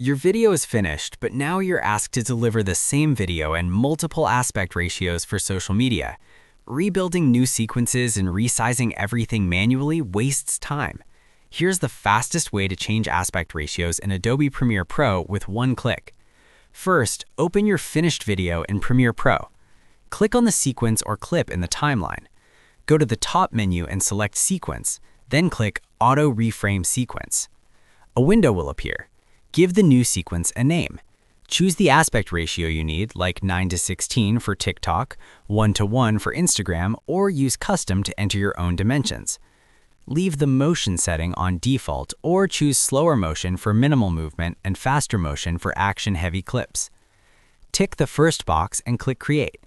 Your video is finished, but now you're asked to deliver the same video and multiple aspect ratios for social media. Rebuilding new sequences and resizing everything manually wastes time. Here's the fastest way to change aspect ratios in Adobe Premiere Pro with one click. First, open your finished video in Premiere Pro. Click on the sequence or clip in the timeline. Go to the top menu and select Sequence, then click Auto Reframe Sequence. A window will appear. Give the new sequence a name. Choose the aspect ratio you need, like 9:16 for TikTok, 1:1 for Instagram, or use custom to enter your own dimensions. Leave the motion setting on default or choose slower motion for minimal movement and faster motion for action-heavy clips. Tick the first box and click Create.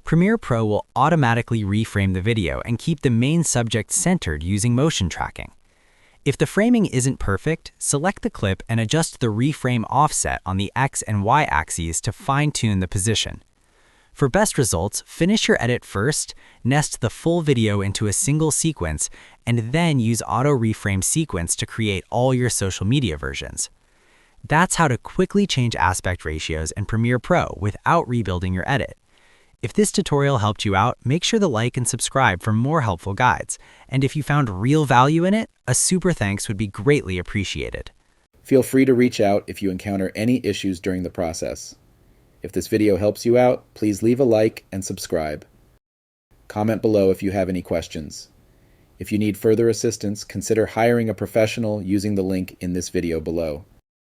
Premiere Pro will automatically reframe the video and keep the main subject centered using motion tracking. If the framing isn't perfect, select the clip and adjust the reframe offset on the X and Y axes to fine-tune the position. For best results, finish your edit first, nest the full video into a single sequence, and then use Auto Reframe Sequence to create all your social media versions. That's how to quickly change aspect ratios in Premiere Pro without rebuilding your edit. If this tutorial helped you out, make sure to like and subscribe for more helpful guides. And if you found real value in it, a super thanks would be greatly appreciated. Feel free to reach out if you encounter any issues during the process. If this video helps you out, please leave a like and subscribe. Comment below if you have any questions. If you need further assistance, consider hiring a professional using the link in this video below.